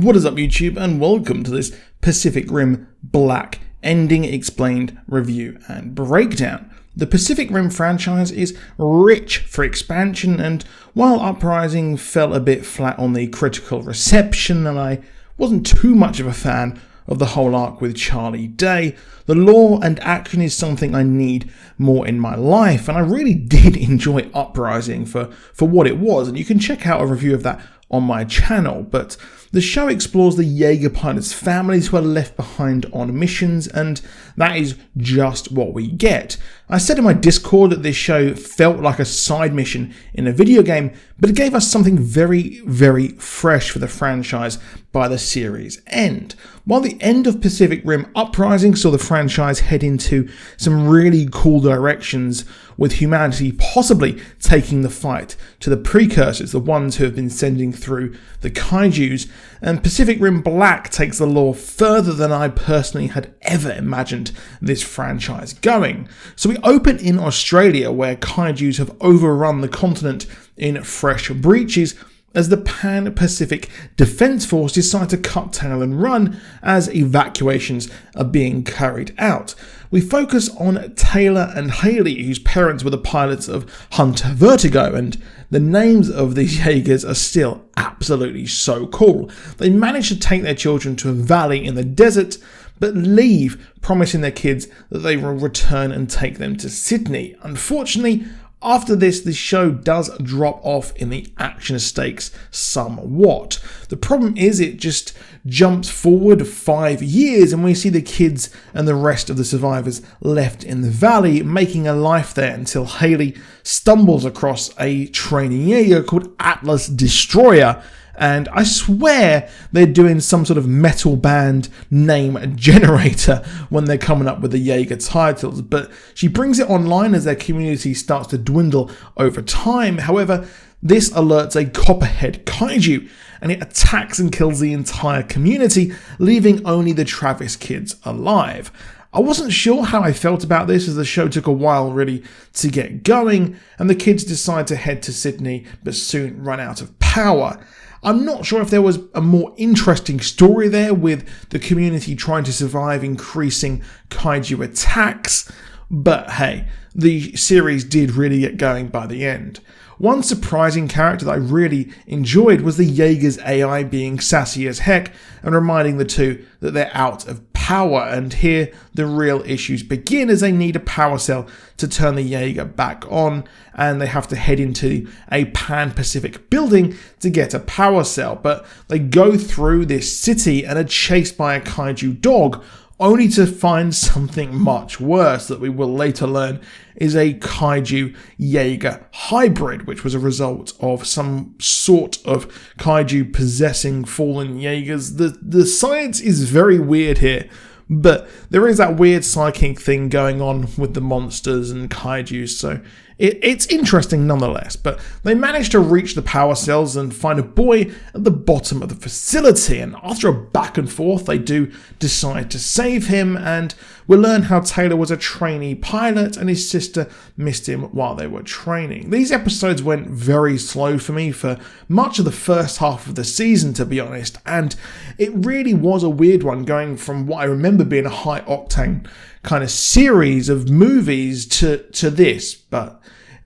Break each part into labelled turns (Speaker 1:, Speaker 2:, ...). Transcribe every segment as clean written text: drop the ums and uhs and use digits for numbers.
Speaker 1: What is up, YouTube, and welcome to this Pacific Rim Black Ending Explained review and breakdown. The Pacific Rim franchise is rich for expansion, and while Uprising fell a bit flat on the critical reception and I wasn't too much of a fan of the whole arc with Charlie Day, the lore and action is something I need more in my life, and I really did enjoy Uprising for what it was, and you can check out a review of that on my channel. But the show explores the Jaeger pilots' families who are left behind on missions, and that is just what we get. I said in my Discord that this show felt like a side mission in a video game, but it gave us something very, very fresh for the franchise by the series' end. While the end of Pacific Rim Uprising saw the franchise head into some really cool directions, with humanity possibly taking the fight to the precursors, the ones who have been sending through the kaijus, and Pacific Rim Black takes the lore further than I personally had ever imagined this franchise going. So we open in Australia, where kaijus have overrun the continent in fresh breaches, as the Pan-Pacific Defense Force decide to cut tail and run as evacuations are being carried out. We focus on Taylor and Haley, whose parents were the pilots of Hunter Vertigo, and the names of these Jaegers are still absolutely so cool. They manage to take their children to a valley in the desert, but leave, promising their kids that they will return and take them to Sydney. Unfortunately, after this, the show does drop off in the action stakes somewhat. The problem is it just jumps forward 5 years and we see the kids and the rest of the survivors left in the valley, making a life there until Haley stumbles across a training Jaeger called Atlas Destroyer. And I swear they're doing some sort of metal band name generator when they're coming up with the Jaeger titles, but she brings it online as their community starts to dwindle over time. However, this alerts a copperhead kaiju, and it attacks and kills the entire community, leaving only the Travis kids alive. I wasn't sure how I felt about this, as the show took a while really to get going, and the kids decide to head to Sydney but soon run out of power. I'm not sure if there was a more interesting story there, with the community trying to survive increasing kaiju attacks, but hey, the series did really get going by the end. One surprising character that I really enjoyed was the Jaeger's AI being sassy as heck and reminding the two that they're out of power, and here the real issues begin, as they need a power cell to turn the Jaeger back on, and they have to head into a Pan-Pacific building to get a power cell. But they go through this city and are chased by a kaiju dog, only to find something much worse that we will later learn is a kaiju Jaeger hybrid, which was a result of some sort of kaiju possessing fallen Jaegers. The science is very weird here, but there is that weird psychic thing going on with the monsters and kaiju, so it's interesting nonetheless. But they manage to reach the power cells and find a boy at the bottom of the facility, and after a back and forth they do decide to save him, and we learn how Taylor was a trainee pilot and his sister missed him while they were training. These episodes went very slow for me for much of the first half of the season, to be honest, and it really was a weird one, going from what I remember being a high octane kind of series of movies to this, but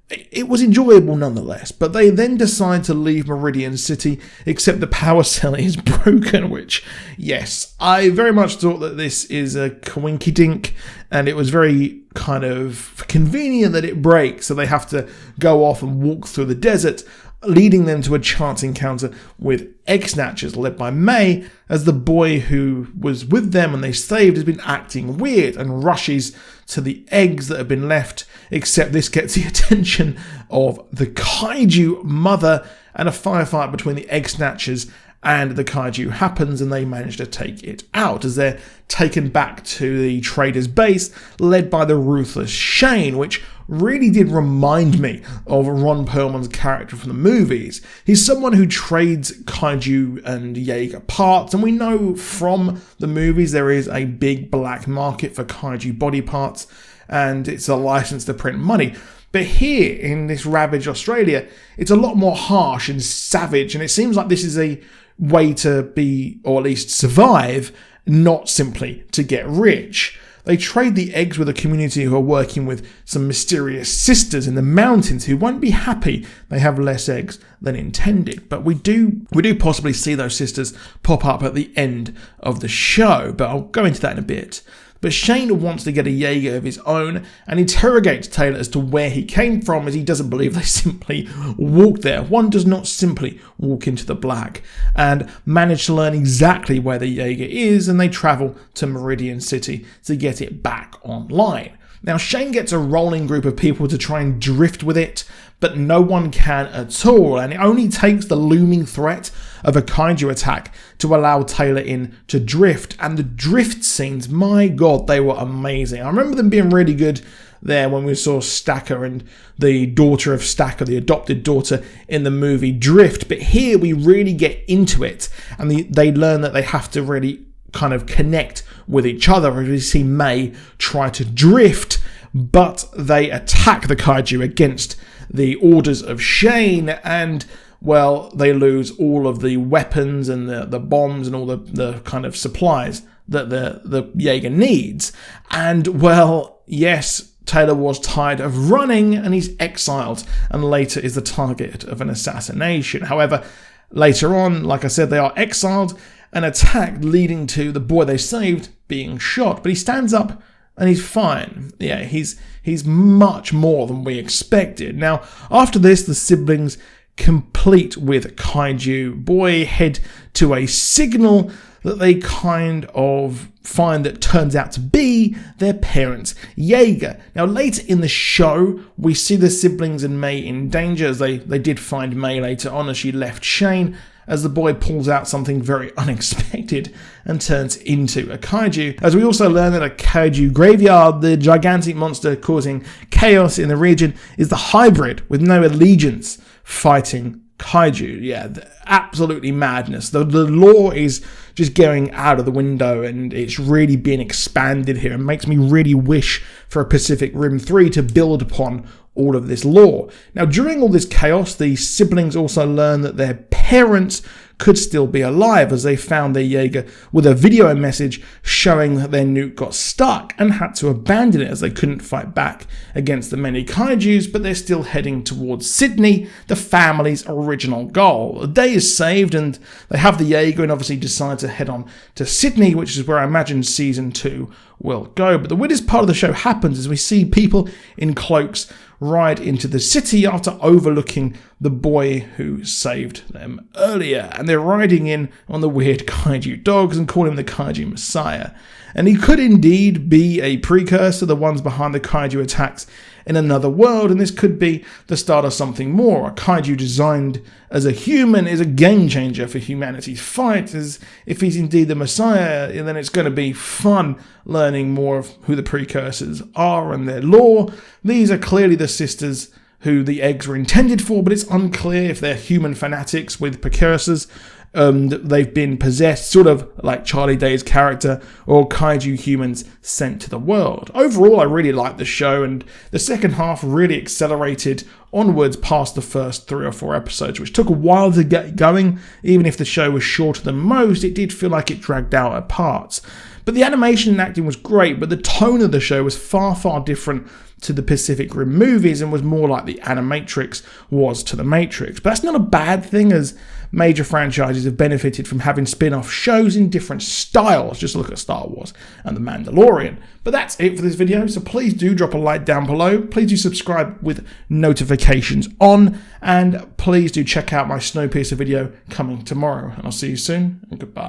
Speaker 1: it was enjoyable nonetheless. But they then decide to leave Meridian City, except the power cell is broken, which, yes, I very much thought that this is a coinkydink, and it was very kind of convenient that it breaks, so they have to go off and walk through the desert, leading them to a chance encounter with Egg Snatchers, led by May, as the boy who was with them and they saved has been acting weird and rushes to the eggs that have been left, except this gets the attention of the kaiju mother, and a firefight between the Egg Snatchers and the kaiju happens, and they manage to take it out as they're taken back to the trader's base, led by the ruthless Shane, which really did remind me of Ron Perlman's character from the movies. He's someone who trades kaiju and Jaeger parts, and we know from the movies there is a big black market for kaiju body parts, and it's a license to print money. But here in this ravaged Australia, it's a lot more harsh and savage, and it seems like this is a way to be, or at least survive, not simply to get rich. They trade the eggs with a community who are working with some mysterious sisters in the mountains who won't be happy they have less eggs than intended. But we do possibly see those sisters pop up at the end of the show, but I'll go into that in a bit. But Shane wants to get a Jaeger of his own and interrogates Taylor as to where he came from, as he doesn't believe they simply walked there. One does not simply walk into the black, and manage to learn exactly where the Jaeger is, and they travel to Meridian City to get it back online. Now, Shane gets a rolling group of people to try and drift with it, but no one can at all, and it only takes the looming threat of a kaiju attack to allow Taylor in to drift. And the drift scenes, my god, they were amazing. I remember them being really good there when we saw Stacker and the daughter of Stacker, the adopted daughter, in the movie Drift, but here we really get into it, and they learn that they have to really kind of connect with each other. As we see May try to drift, but they attack the kaiju against the orders of Shane, and well, they lose all of the weapons and the bombs and all the kind of supplies that the Jaeger needs. And well, yes, Taylor was tired of running and he's exiled, and later is the target of an assassination. However, later on, like I said, they are exiled and attacked, leading to the boy they saved being shot. But he stands up and he's fine. Yeah, he's much more than we expected. Now, after this, the siblings, complete with kaiju boy, head to a signal that they kind of find that turns out to be their parents' Jaeger. Now, later in the show, we see the siblings and May in danger, as they did find May later on as she left Shane, as the boy pulls out something very unexpected and turns into a kaiju. As we also learn that a kaiju graveyard, the gigantic monster causing chaos in the region, is the hybrid with no allegiance fighting kaiju. Yeah, absolutely madness. The lore is just going out of the window, and it's really being expanded here, and makes me really wish for a Pacific Rim 3 to build upon all of this lore. Now, during all this chaos, the siblings also learn that their parents could still be alive, as they found their Jaeger with a video message showing that their nuke got stuck and had to abandon it as they couldn't fight back against the many kaijus, but they're still heading towards Sydney, the family's original goal. A day is saved and they have the Jaeger and obviously decide to head on to Sydney, which is where I imagine season 2 will go. But the weirdest part of the show happens as we see people in cloaks ride into the city after overlooking the boy who saved them earlier. And they're riding in on the weird kaiju dogs and call him the Kaiju Messiah. And he could indeed be a precursor to the ones behind the kaiju attacks in another world, and this could be the start of something more. A kaiju designed as a human is a game changer for humanity's fight, as if he's indeed the Messiah, then it's going to be fun learning more of who the precursors are and their lore. These are clearly the sisters who the eggs were intended for, but it's unclear if they're human fanatics with precursors. They've been possessed, sort of like Charlie Day's character, or kaiju humans sent to the world. Overall, I really liked the show, and the second half really accelerated onwards past the first 3 or 4 episodes, which took a while to get going. Even if the show was shorter than most, it did feel like it dragged out at parts. But the animation and acting was great, but the tone of the show was far, far different to the Pacific Rim movies and was more like the Animatrix was to the Matrix. But that's not a bad thing, as major franchises have benefited from having spin-off shows in different styles. Just look at Star Wars and The Mandalorian. But that's it for this video, so please do drop a like down below. Please do subscribe with notifications on, and please do check out my Snowpiercer video coming tomorrow. And I'll see you soon, and goodbye.